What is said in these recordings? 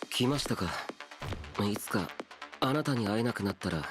来ましたか。いつかあなたに会えなくなったら。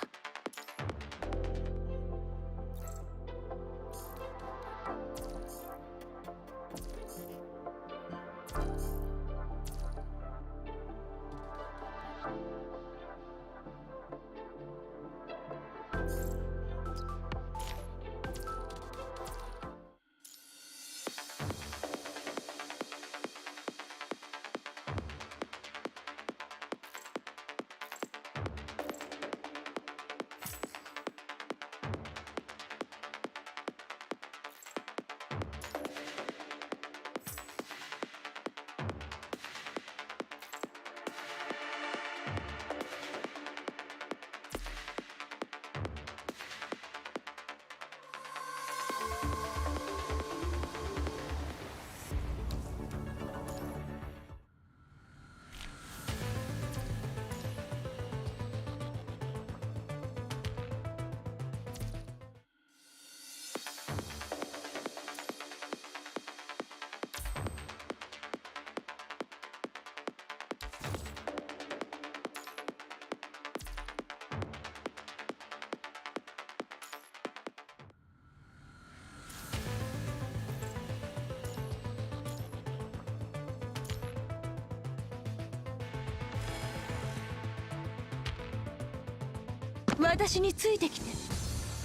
私についてきて。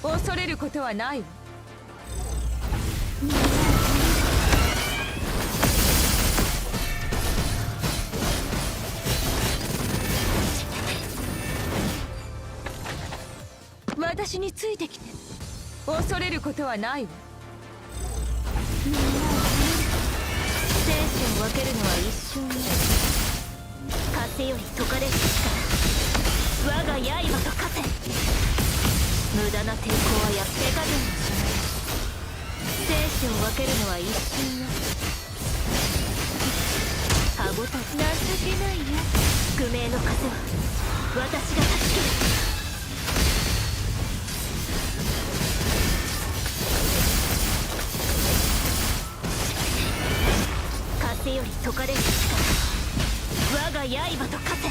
恐れることはないわ。私についてきて。恐れることはないわ。生死を分けるのは一瞬ね。風より解かれる力、我が刃と化せ。無駄な抵抗はやってかずにしない。生死を分けるのは一瞬よ。歯ごたえ情けないよ。宿命の風は私が断ち切る。風より解かれる力、我が刃と化せ。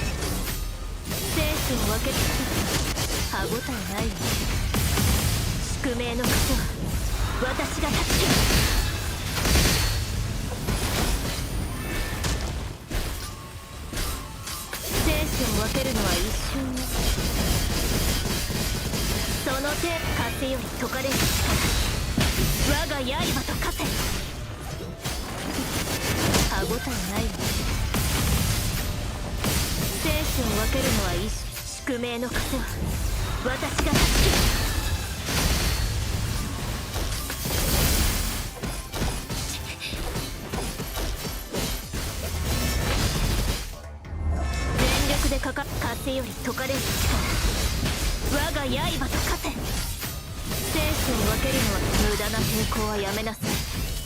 生死を分ける歯ごたえないわ。宿命の風は私が断ち切る。生死を分けるのは一瞬よ。その手、風より解かれる力、我が刃と化せ。歯ごたえないわ。生死を分けるのは一瞬。宿命の風は私が断ち切る。全力でかか風より解かれる力、刃と化せ。生死を分けるのは無駄な抵抗はやめなさい。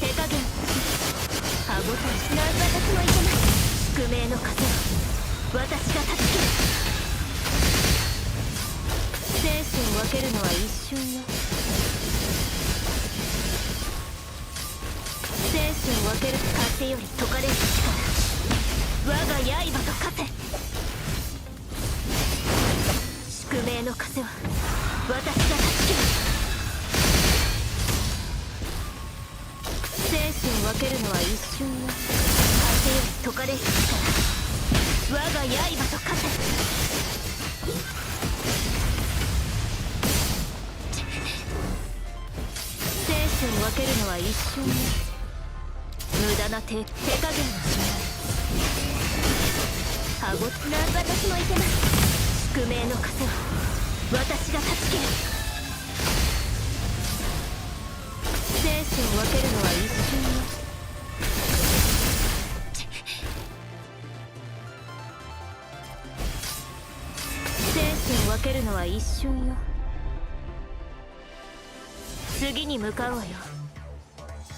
手加減歯ごたえな私もいけない。宿命の風は私が断ち切る。生死を分けるのは一瞬よ。生死を分ける風より解かれる力、我が刃と化せ。宿命の風は私が断ち切る。生死を分けるのは一瞬よ。風より解かれる力、我が刃と化せ。生死を分けるのは一瞬よ。無駄な手加減はしない。歯ごたえ私もいけない。宿命の風は私が断ち切る。生死を分けるのは一瞬よ。生死を分けるのは一瞬よ。次に向かうわよ。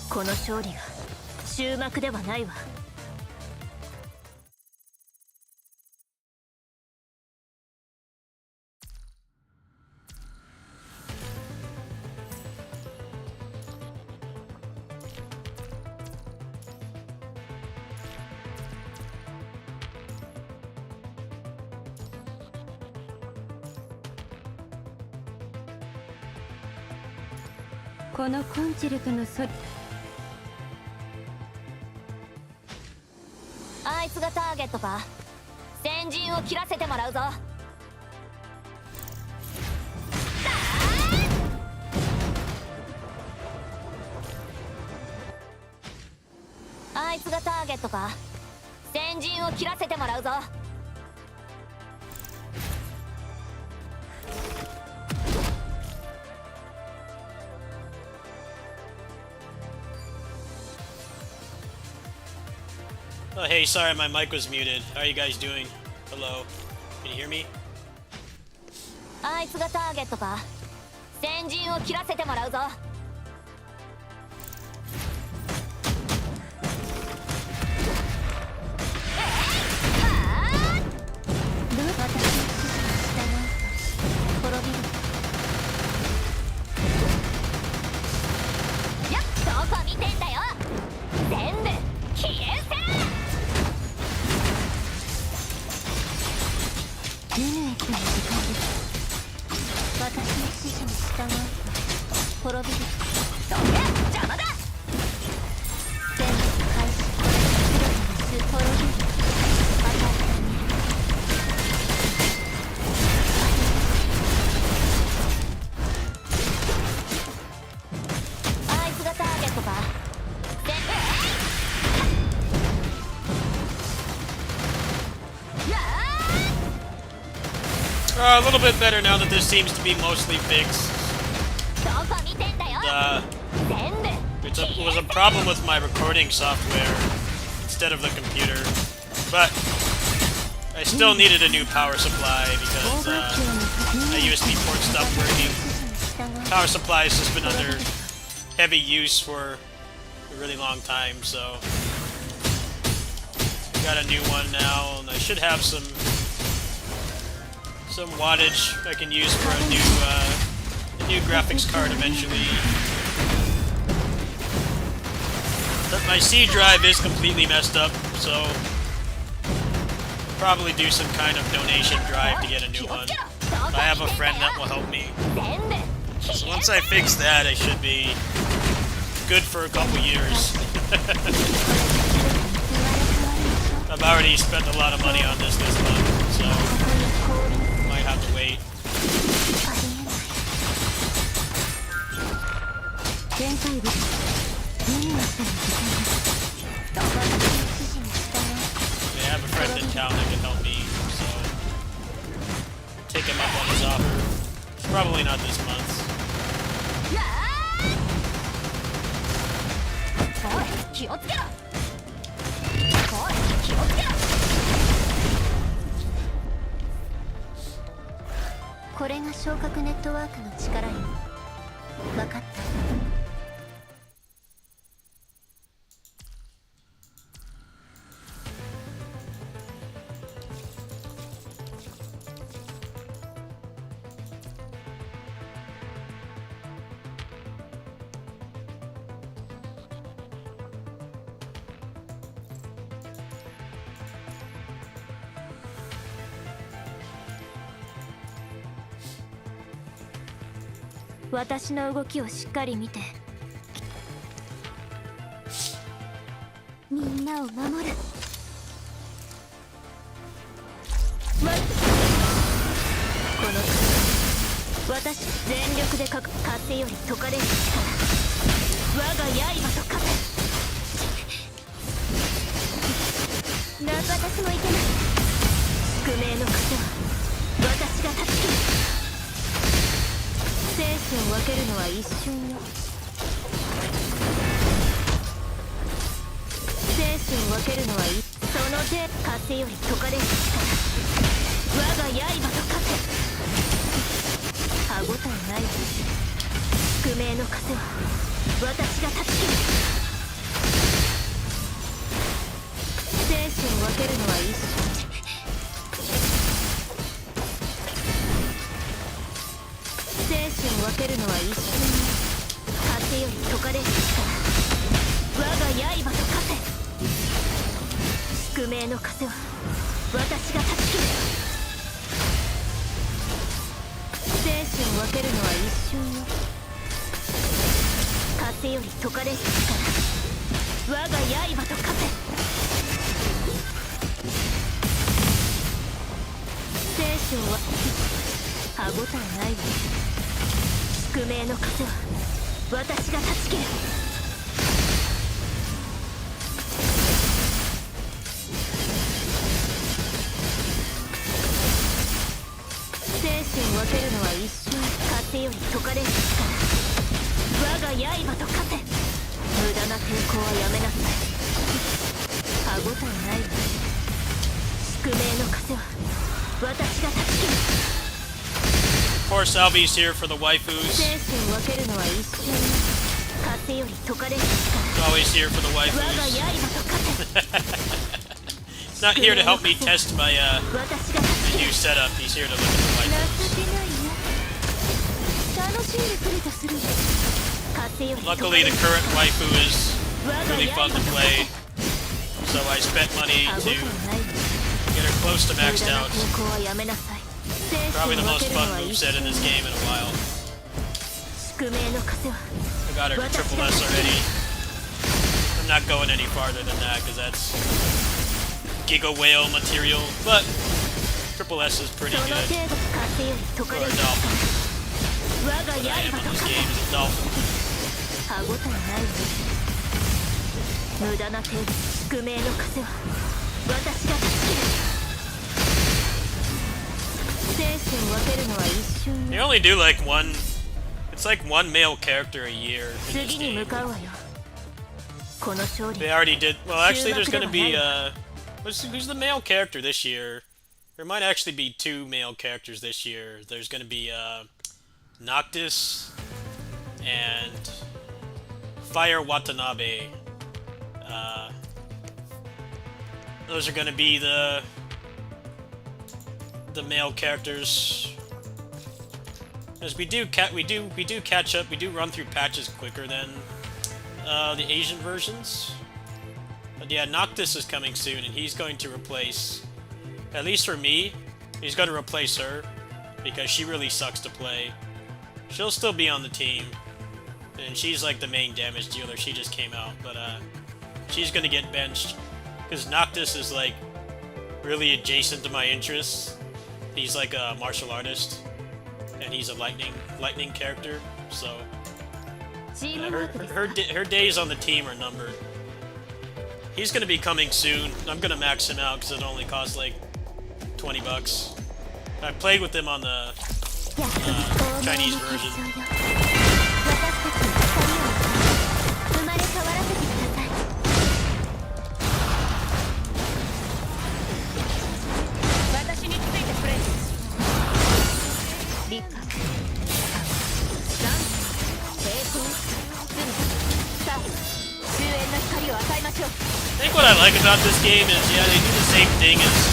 この勝利が終幕ではないわ。このコンチェルトのそあいつがターゲットか。先陣を切らせてもらうぞ。あいつがターゲットか。先陣を切らせてもらうぞ。Oh, hey, sorry, my mic was muted. How are you guys doing? Hello. Can you hear me? あいつがターゲットか。先陣を切らせてもらうぞ。滅びる。どけ邪魔だ。全部開始。全ての滅びる。与えてみる。あいつがターゲットか。全部A little bit better now that this seems to be mostly fixed. It was a problem with my recording software instead of the computer, but I still needed a new power supply because my USB port stopped working. Power supply has just been under heavy use for a really long time, so got a new one now, and I should have some wattage I can use for a new graphics card eventually. But my C drive is completely messed up, so probably do some kind of donation drive to get a new one. I have a friend that will help me. So once I fix that, I should be good for a couple years. I've already spent a lot of money on this month, so might have to wait. I have a friend in town that can help me, so take him up on his offer. Probably not this month. 昇格ネットワークの力よ。分かった。私の動きをしっかり見て。みんなを守る。この私全力で風より解かれる力、我が刃と勝て。私もいけない。宿命の風は私が断ち切る。生死を分けるのは一瞬よ。生死を分けるのはその手。風より解かれる力、我が刃と勝て。歯応えないわ。宿命の風は私が断ち切る。生死を分けるのは一瞬。生死を分けるのは一瞬。風より解かれる力、我が刃と勝て。宿命の風は私が断ち切る。生死を分けるのは一瞬よ。風より解かれる力、我が刃と勝て。生死を分け歯応えないわ。宿命の風は私が断ち切る。生死を分けるのは一瞬。風より解かれる力、我が刃と勝て。無駄な抵抗はやめなさい。歯応えないわ。宿命の風は私が断ち切る。Of course, Alvy's here for the waifus. 生死を分けるのは一瞬。風より解かれる力、 Always here for the 我が waifus. 刃と勝て。 He's not here to help me test my 私が断ち切 new る。 setup. He's here to look at the 情 waifus. けないよ。楽しんでくれとするよ。風より解か Luckily, れ the る current waifu is 我が really 刃 fun と to 勝 play. て。 So I spent money 歯応 to えないわ。 get her close to 無 maxed 駄な out. 抵抗はやめなさい。生死 Probably を the 分 most けるの fun は一 moveset 瞬。 in this game in a while. 宿命の風は I got her to triple S already. I'm not going any farther than that because that's Giga Whale material, but triple S is そ pretty の good. 程度。風より解か Or れ a る dolphin. 我が What I am 刃 in と this 勝 game て。 is a dolphin. 歯応えないわ。無駄な程度。宿命の風は私が断ち切る。生死を分けるのは一瞬 They よ。 only do like one. It's like one male character a year in this 次に向 game. かうわよ。この勝利 They already did. Well, actually, there's gonna be who's the male character this year? There might actually be two male characters this year. There's gonna be Noctis and Fire Watanabe. Those are gonna be the male characters. As we do catch up. We do run through patches quicker than the Asian versions. But yeah, Noctis is coming soon, and he's going to replace, at least for me, he's going to replace her because she really sucks to play. She'll still be on the team, and she's like the main damage dealer. She just came out, but she's going to get benched because Noctis is like really adjacent to my interests. He's like a martial artist, and he's a lightning character, so her days on the team are numbered. He's gonna be coming soon. I'm gonna max him out because it only costs like $20. I played with him on the Chinese version. 生まれ変わらせてください。私についてくれ。理解。think what I like about this game is, yeah, they do the same thing as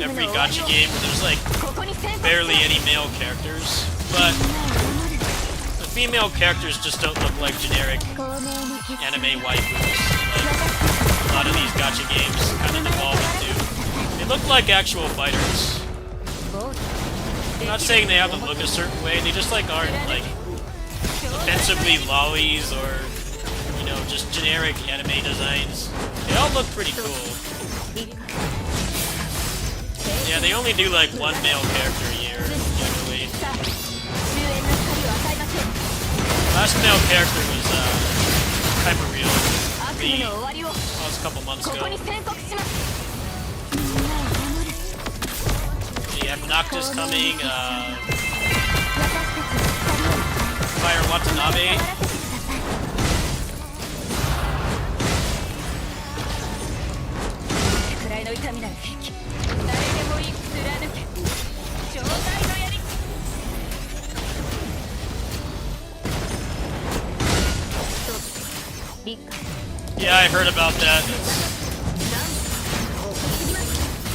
every gacha game where there's like barely any male characters, but the female characters just don't look like generic anime waifus like a lot of these gacha games kind of devolve into. They look like actual fighters. I'm not saying they have to look a certain way, they just like aren't like offensively lollies or, you know, just generic anime designs. They all look pretty cool. Yeah, they only do like one male character a year, usually. Last male character was Hyperreal. Well, it was a couple months ago. You have Noctis coming, Fire Watanabe. Yeah, I heard about that. It's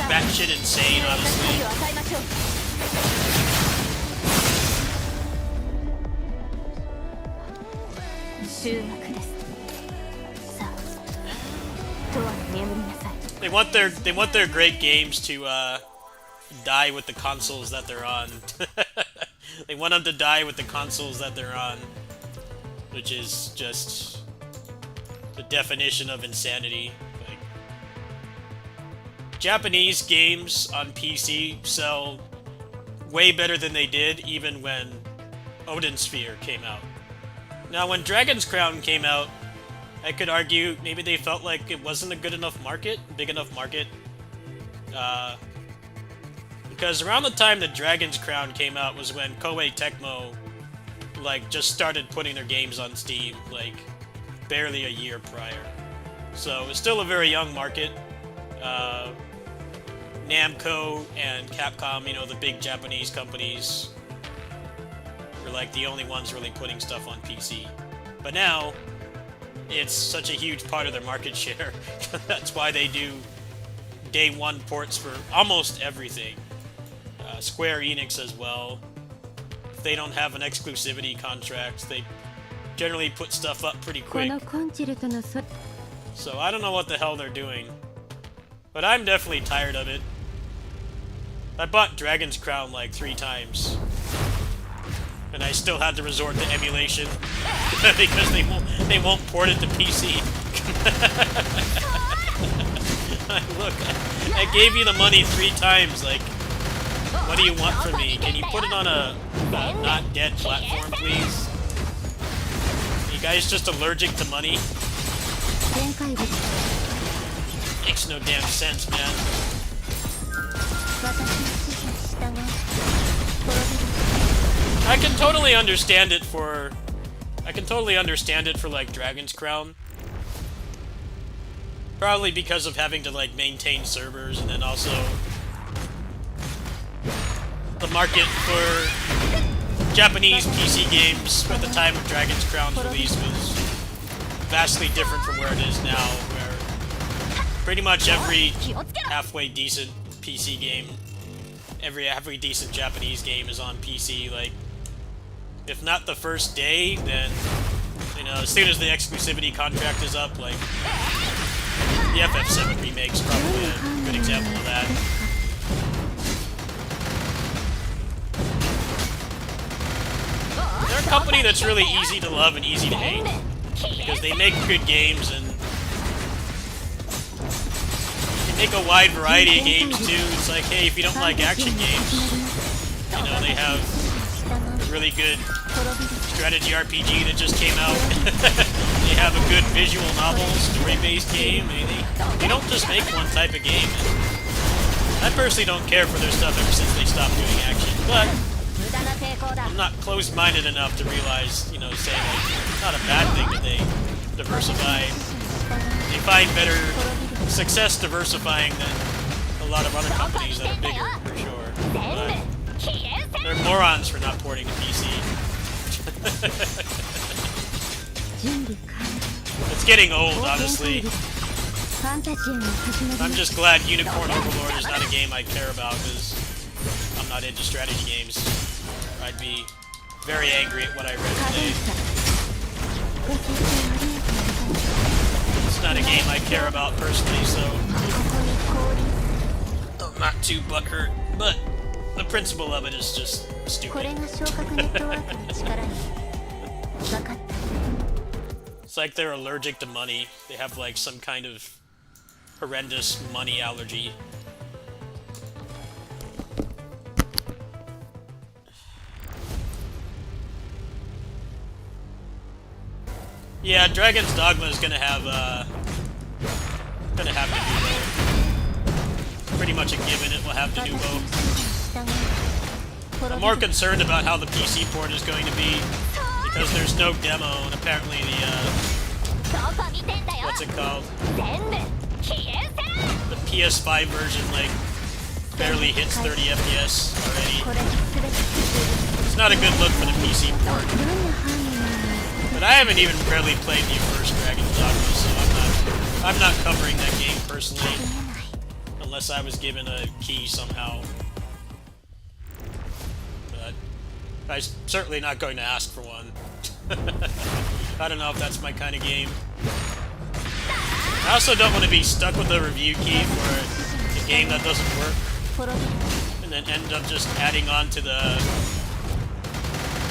batshit insane, honestly. They want their great games to die with the consoles that they're on. They want them to die with the consoles that they're on, which is just the definition of insanity. Like, Japanese games on PC sell way better than they did even when Odin Sphere came out. Now, when Dragon's Crown came out, I could argue maybe they felt like it wasn't a good enough market, big enough market. Because around the time that Dragon's Crown came out was when Koei Tecmo like just started putting their games on Steam, like barely a year prior. So it's still a very young market. Namco and Capcom, you know, the big Japanese companies, were like the only ones really putting stuff on PC. But now, it's such a huge part of their market share. That's why they do day one ports for almost everything. Square Enix as well. If they don't have an exclusivity contract, they generally put stuff up pretty quick. So I don't know what the hell they're doing. But I'm definitely tired of it. I bought Dragon's Crown like 3 times. And I still had to resort to emulation. Because they won't port it to PC. Look, I gave you the money 3 times, like, what do you want from me? Can you put it on a not dead platform, please? Are you guys just allergic to money? Makes no damn sense, man. I can totally understand it for like Dragon's Crown. Probably because of having to like maintain servers, and then also the market for Japanese PC games at the time of Dragon's Crown's release was vastly different from where it is now, where pretty much every halfway decent PC game, every decent Japanese game is on PC. Like, if not the first day, then, you know, as soon as the exclusivity contract is up, like, the FF7 remake's probably a good example of that. They're a company that's really easy to love and easy to hate, because they make good games, and they make a wide variety of games too. It's like, hey, if you don't like action games, you know, they have a really good strategy RPG that just came out. They have a good visual novel, story-based game. They don't just make one type of game. And I personally don't care for their stuff ever since they stopped doing action, but I'm not closed-minded enough to realize, you know, saying like, it's not a bad thing that they diversify. They find better success diversifying than a lot of other companies that are bigger, for sure. But they're morons for not porting to PC. It's getting old, honestly. ファンタジアの始まり I'm just glad Unicorn Overlord is not a game I care about because I'm not into strategy games. I'd be very angry at what I read カデン today. サご清聴ありがとうございます It's not a game I care about personally, so ここに降臨 I'm not too butthurt. But the principle of it is just これ stupid. が昇格ネットワークの力に分かった It's like they're allergic to money. They have like some kind of horrendous money allergy. Yeah, Dragon's Dogma is gonna have Denuvo. Pretty much a given. It will have 私の Denuvo. 指示に従い I'm more concerned about how the PC port is going to be because there's no demo and apparently the どこ見てんだよ what's it called? 全部消えせ The PS5 version like barely hits 30 FPS already. これに全て It's not a good look for the PC port. どんなハーモニーに But I haven't even barely played the first Dragon's Dogma, so I'm not covering that game personally 見えない unless I was given a key somehow. But I'm certainly not going to ask for one. I don't know if that's my kind of game. I also don't want to be stuck with a review key for a game that doesn't work 滅びる and then end up just adding on to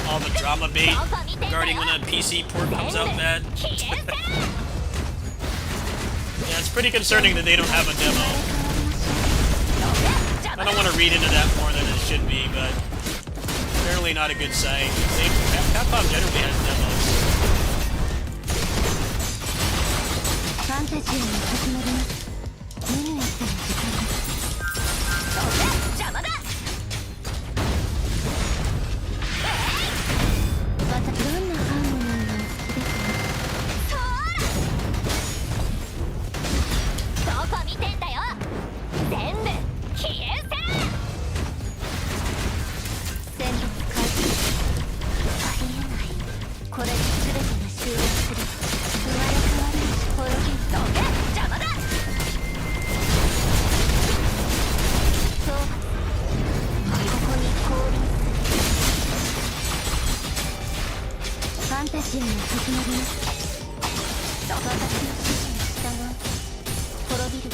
all the drama bait regarding when a PC port comes out bad. 消えせ Yeah, it's pretty concerning that they don't have a demo. I don't want to read into that more than it should be, but apparently not a good sign. Capcom generally has demos. ファンタジアの始まります何をやったら時間です 邪魔だ またどんなハーモニーがお好きですか どこ見てんだよ全部消えせ戦力開始ありえないこれで全てが終了する生まれ変わり滅びるどけ邪魔だそうここに降臨ファンタジアの始まります私の指示に従う滅びる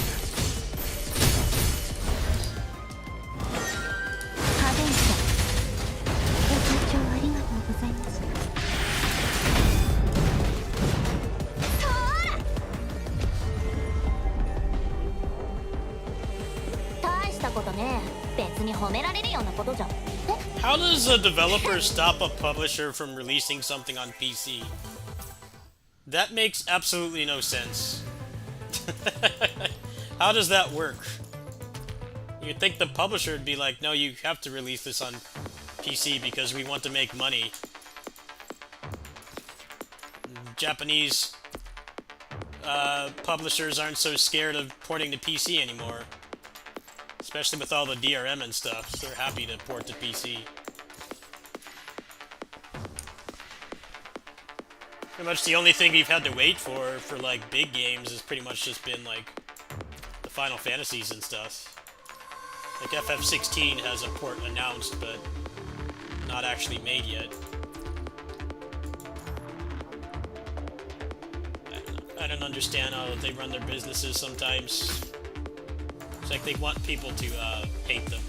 カデンサご清聴ありがとうございました大したことね別に褒められるようなことじゃん How does a developer stop a publisher from releasing something on PC? That makes absolutely no sense. How does that work? You'd think the publisher would be like, no, you have to release this on PC because we want to make money. Japanese publishers aren't so scared of porting to PC anymore. Especially with all the DRM and stuff, so they're happy to port to PC. Pretty much the only thing we've had to wait for like big games has pretty much just been like the Final Fantasies and stuff. Like FF16 has a port announced, but not actually made yet. I don't understand how they run their businesses sometimes. It's like they want people to hate them.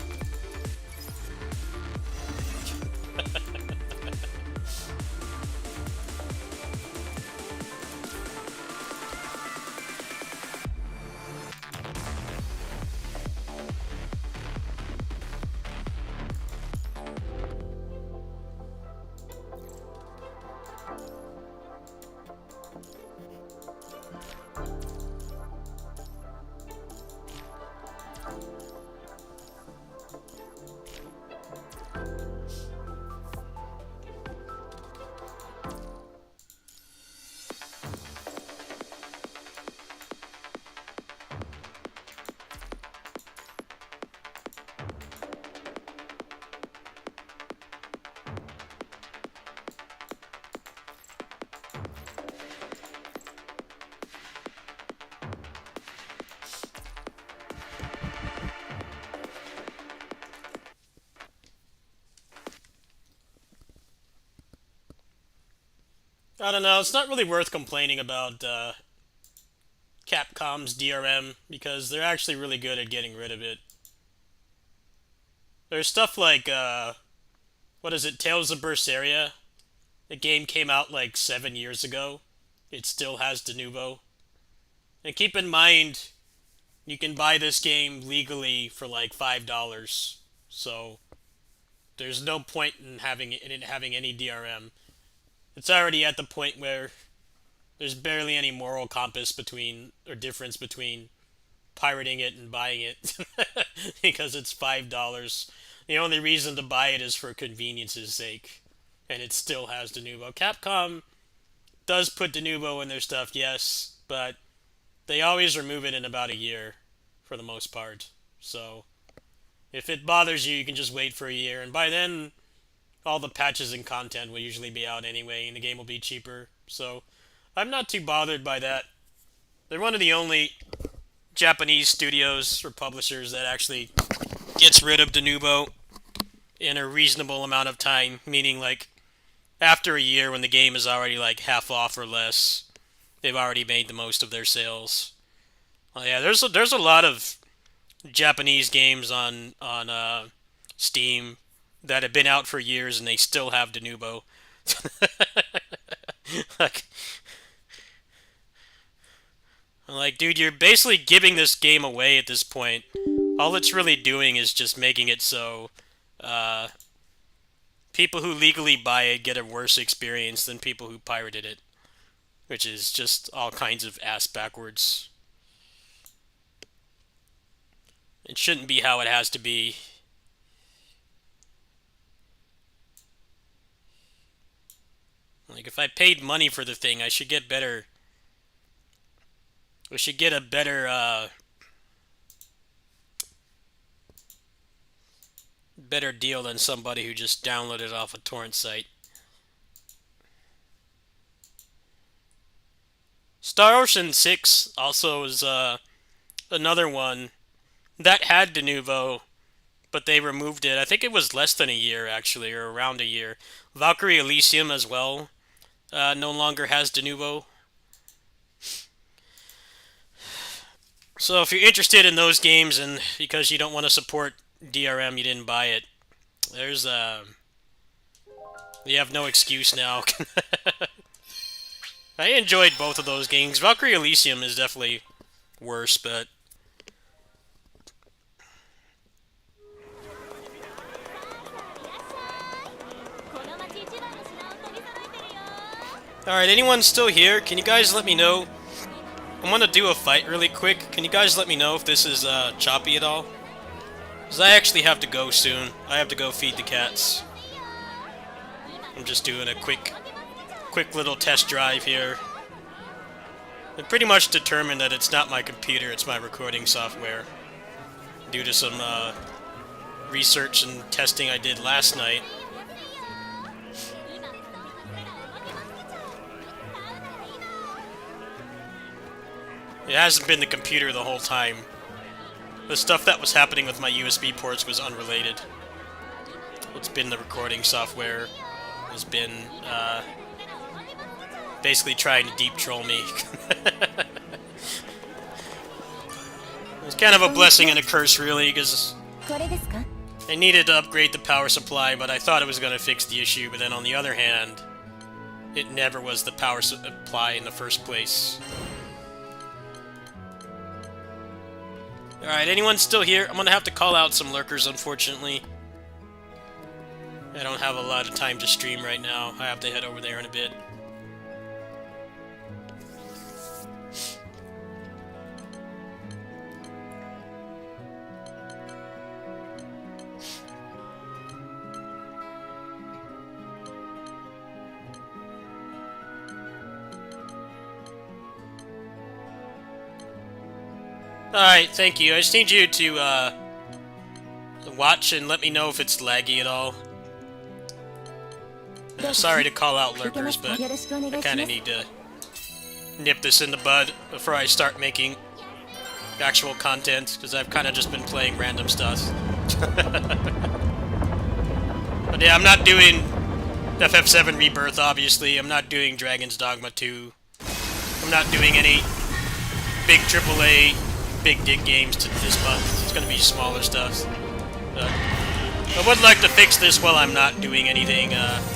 I don't know, it's not really worth complaining about Capcom's DRM, because they're actually really good at getting rid of it. There's stuff like, what is it, Tales of Berseria? The game came out like 7 years ago. It still has Denuvo. And keep in mind, you can buy this game legally for like $5. So there's no point in it having any DRM. It's already at the point where there's barely any moral compass difference between pirating it and buying it because it's $5. The only reason to buy it is for convenience's sake, and it still has Denuvo. Capcom does put Denuvo in their stuff, yes, but they always remove it in about a year for the most part. So if it bothers you, you can just wait for a year, and by then all the patches and content will usually be out anyway, and the game will be cheaper. So I'm not too bothered by that. They're one of the only Japanese studios or publishers that actually gets rid of Denuvo in a reasonable amount of time, meaning like after a year when the game is already like half off or less, they've already made the most of their sales. Well, yeah, there's a lot of Japanese games on Steam that have been out for years and they still have Denuvo. like, dude, you're basically giving this game away at this point. All it's really doing is just making it so people who legally buy it get a worse experience than people who pirated it, which is just all kinds of ass backwards. It shouldn't be how it has to be. Like, if I paid money for the thing, I should get better. We should get a better, better deal than somebody who just downloaded it off a torrent site. Star Ocean 6 also is, another one that had Denuvo, but they removed it. I think it was less than a year, actually, or around a year. Valkyrie Elysium as well no longer has Denuvo. So if you're interested in those games and because you don't want to support DRM, you didn't buy it, there's you have no excuse now. I enjoyed both of those games. Valkyrie Elysium is definitely worse, but alright, anyone still here? Can you guys let me know? I'm gonna do a fight really quick. Can you guys let me know if this is choppy at all? Because I actually have to go soon. I have to go feed the cats. I'm just doing a quick little test drive here. I pretty much determined that it's not my computer, it's my recording software. Due to some research and testing I did last night. It hasn't been the computer the whole time. The stuff that was happening with my USB ports was unrelated. It's been the recording software. Has been, basically trying to deep troll me. It's kind of a blessing and a curse, really, because I needed to upgrade the power supply, but I thought it was going to fix the issue, but then on the other hand, it never was the power supply in the first place. Alright, anyone still here? I'm gonna have to call out some lurkers, unfortunately. I don't have a lot of time to stream right now. I have to head over there in a bit. Alright, thank you. I just need you to, watch and let me know if it's laggy at all. Sorry to call out lurkers, but I kinda need to nip this in the bud before I start making actual content, because I've kinda just been playing random stuff. But yeah, I'm not doing FF7 Rebirth, obviously. I'm not doing Dragon's Dogma 2. I'm not doing any big AAA, big dig games this month. It's going to be smaller stuff. I would like to fix this while I'm not doing anything major.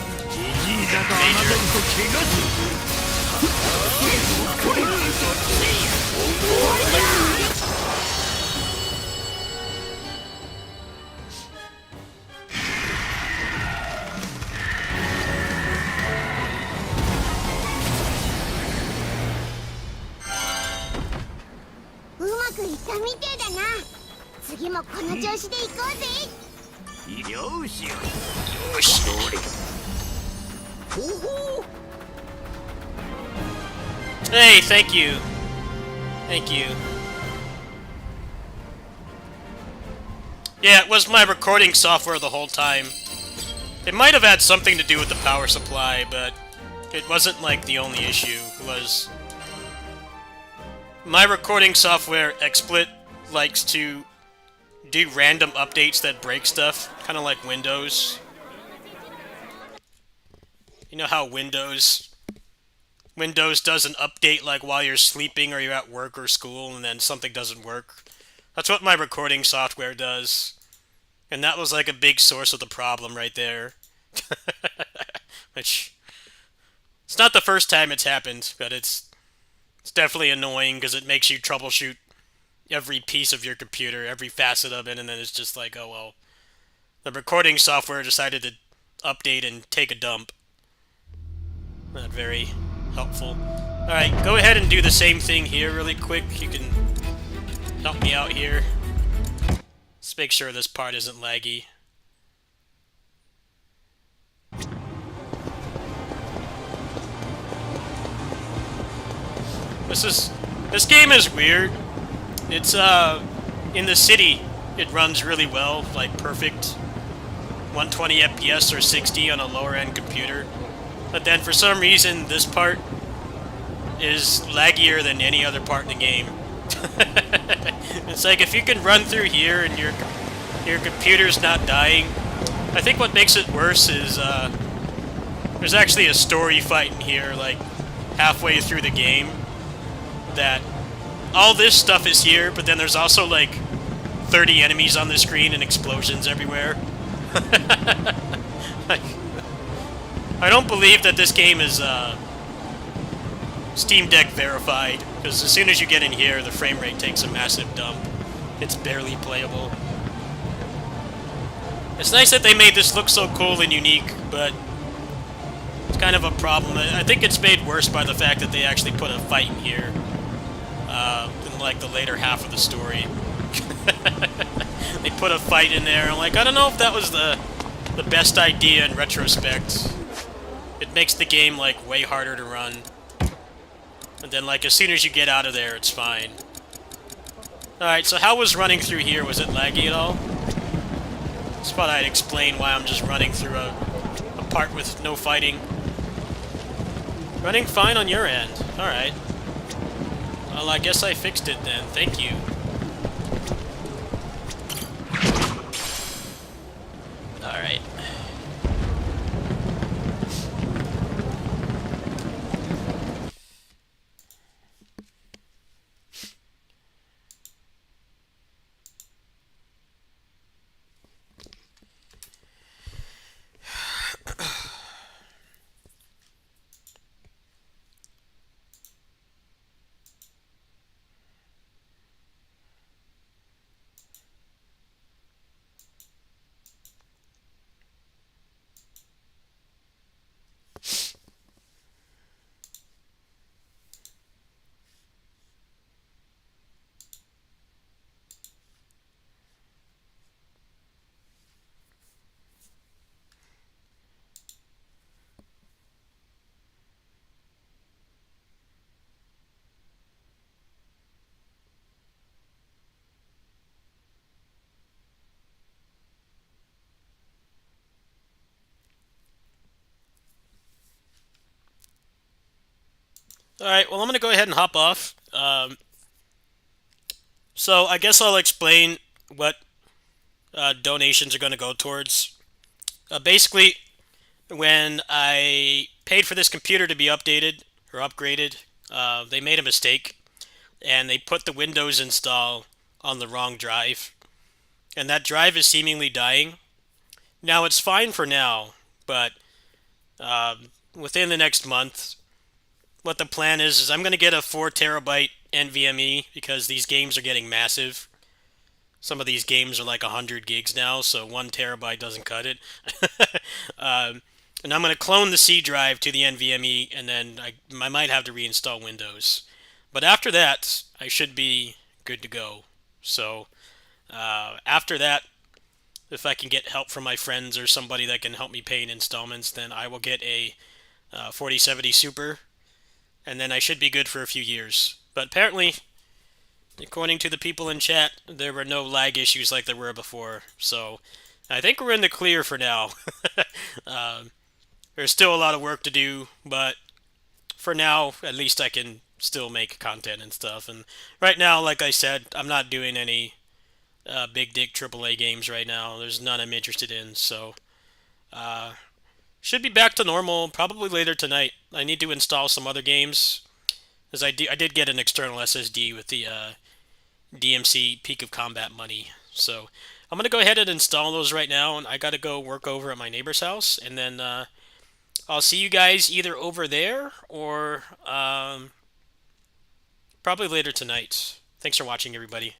うまくいったみてえだな。次もこの調子で行こうぜ。 Hey, thank you. Thank you. Yeah, it was my recording software the whole time. It might have had something to do with the power supply, but it wasn't like the only issue. It was my recording software, XSplit, likes to do random updates that break stuff, kind of like Windows. You know how Windows does an update like while you're sleeping or you're at work or school and then something doesn't work? That's what my recording software does. And that was like a big source of the problem right there. Which, it's not the first time it's happened, but it's definitely annoying because it makes you troubleshoot every piece of your computer, every facet of it, and then it's just like, oh well, the recording software decided to update and take a dump. Not very helpful. Alright, go ahead and do the same thing here really quick. You can help me out here. Let's make sure this part isn't laggy. This game is weird. It's in the city it runs really well, like perfect 120 FPS or 60 on a lower end computer. But then for some reason this part is laggier than any other part in the game. It's like if you can run through here and your computer's not dying. I think what makes it worse is there's actually a story fight in here like halfway through the game that all this stuff is here, but then there's also like 30 enemies on the screen and explosions everywhere. Like, I don't believe that this game is Steam Deck verified, because as soon as you get in here, the frame rate takes a massive dump. It's barely playable. It's nice that they made this look so cool and unique, but it's kind of a problem. I think it's made worse by the fact that they actually put a fight in here in like the later half of the story. They put a fight in there. I'm like, I don't know if that was the best idea in retrospect. It makes the game like way harder to run. And then like as soon as you get out of there, it's fine. Alright, so how was running through here? Was it laggy at all? Just thought I'd explain why I'm just running through a part with no fighting. Running fine on your end. Alright. Well, I guess I fixed it then. Thank you. Alright. Alright, well I'm going to go ahead and hop off. So I guess I'll explain what donations are going to go towards. Basically, when I paid for this computer to be updated or upgraded, they made a mistake and they put the Windows install on the wrong drive. And that drive is seemingly dying. Now, it's fine for now, but within the next month, what the plan is I'm going to get a 4 terabyte NVMe because these games are getting massive. Some of these games are like 100 gigs now, so 1 terabyte doesn't cut it. And I'm going to clone the C drive to the NVMe, and then I might have to reinstall Windows. But after that, I should be good to go. So after that, if I can get help from my friends or somebody that can help me pay in installments, then I will get a 4070 Super, and then I should be good for a few years. But apparently, according to the people in chat, there were no lag issues like there were before. So I think we're in the clear for now. There's still a lot of work to do, but for now, at least I can still make content and stuff. And right now, like I said, I'm not doing any big dick AAA games right now. There's none I'm interested in, so should be back to normal probably later tonight. I need to install some other games, because I did get an external SSD with the DMC Peak of Combat money. So I'm going to go ahead and install those right now, and I got to go work over at my neighbor's house, and then I'll see you guys either over there or probably later tonight. Thanks for watching, everybody.